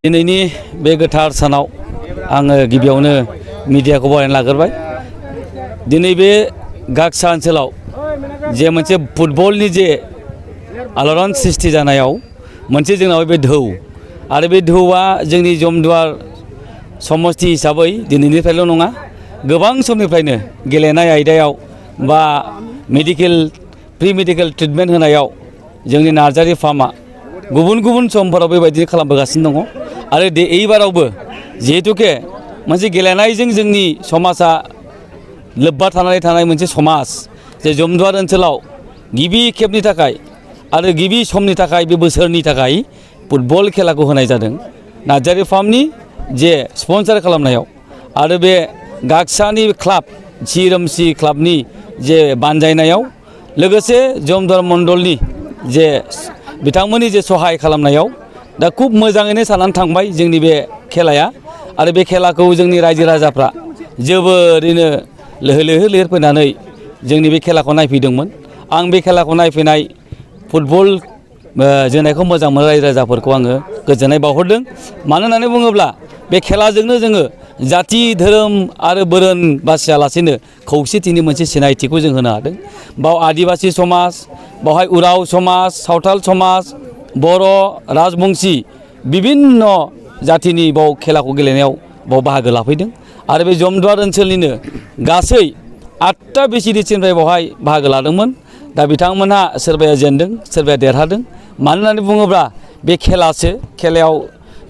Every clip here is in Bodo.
दिनैनि बे गोथार सानाव आङो गिबियावनो मिडियाखौ बरायना लाग्रोबाय। दिनै बे गागसा ओनसोलाव जे मोनसे फुटबलनि जे आलोड़न सृष्टि जानायाव मोनसे जोंनाव बे ढौ आरो बे ढौआ जोंनि जमदुवार समस्ति हिसाबै दिनैनिफ्रायल' नङा, गोबां समनिफ्रायनो गेलेनाय आयदायाव बा प्रि मेडिकेल ट्रिटमेन्ट होनायाव जोंनि नार्जारि फार्मा गुबुन गुबुन समफोराव बेबायदि खालामबोगासिनो दङ। आरो एइबारावबो जिहेतुके मोनसे गेलेनायजों जोंनि समाजा लोब्बा थानानै थानाय मोनसे समाज, जे जमदुवार ओनसोलाव गिबि खेबनि थाखाय आरो गिबि समनि थाखाय बे बोसोरनि थाखाय फुटबल खेलाखौ होनाय जादों नार्जारि फार्मनि जे स्पन्सार खालामनायाव आरो बे गागसानि क्लाब सिरोमसि क्लाबनि जे बानजायनायाव लोगोसे जमदुवार मण्डलनि जे बिथांमोननि जे सहाय खालामनायाव दा खुब मोजाङैनो जानानै थांबाय जोंनि बे खेलाया। आरो बे खेलाखौ जोंनि रायजो राजाफ्रा जोबोरैनो लैहोर लैहोर फैनानै जोंनि बे खेलाखौ नायफैदोंमोन। आं बे खेलाखौ नायफैनाय फुटबल जोनायखौ मोजां मोननाय रायजो राजाफोरखौ आङो गोजोननाय बावहरदों। मानो होननानै बुङोब्ला बे खेलाजोंनो जोङो जाति धोरोम आरो बोरोन बासियालासेनो खौसेथिनि मोनसे सिनायथिखौ जों होनो हादों। बाव आदिबासि समाज, बावहाय उराव समाज, सावथाल समाज, बर', राजबंसि बिभिन्न जातिनि बाव खेलाखौ गेलेनायाव बाव बाहागो लाफैदों। आरो बे जमदुवार ओनसोलनिनो गासै 8टा बिसिडिसिनिफ्राय बावहाय बाहागो लादोंमोन। दा बिथांमोनहा सोरबाया जेनदों, सोरबाया देरहादों। मानो होननानै बुङोब्ला बे खेलायाव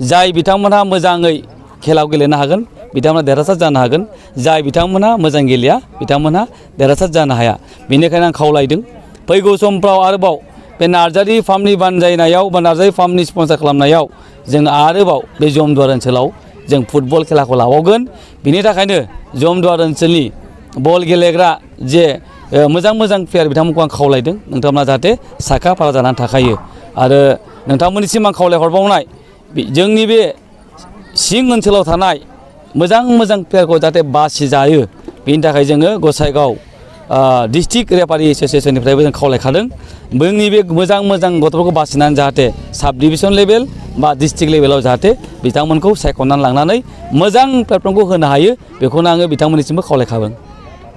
जाय बिथांमोनहा मोजाङै खेलायाव गेलेनो हागोन बिथांमोना देरहासार जानो हागोन, जाय बिथांमोनहा मोजां गेलेया बिथांमोनहा देरहासार जानो हाया। बेनिखायनो आं खावलायदों फैगौ समफ्राव आरोबाव बे नार्जारि फार्मनि बानजायनायाव बा नार्जारि फार्मनि स्पन्सार खालामनायाव जों आरोबाव बे जमदुवार ओनसोलाव जों फुटबल खेलाखौ लाबावगोन। बिनि थाखायनो जमदुवार ओनसोलनि बल गेलेग्रा जे मोजां मोजां प्लेयार बिथांमोनखौ आं खावलायदों नोंथांमोना जाहाथे साखा फारा जानानै थाखायो। आरो नोंथांमोननिसिम आं खावलायहरबावनाय जोंनि बे सिं ओनसोलाव थानाय मोजां मोजां प्लेयारखौ जाहाथे बासिजायो, बेनि थाखाय जोङो गसाइगाव डिस्ट्रिक्ट रेफारि एस'सियेसननिफ्रायबो जों खावलायखादों जोंनि बे मोजां मोजां गथ'फोरखौ बासिनानै जाहाथे साब डिभिसन लेभेल बा डिस्ट्रिक्ट लेभेलाव जाहाथे बिथांमोनखौ सायख'नानै लांनानै मोजां प्लेटफर्मखौ होनो हायो, बेखौनो आङो बिथांमोननिसिमबो खावलायखादों।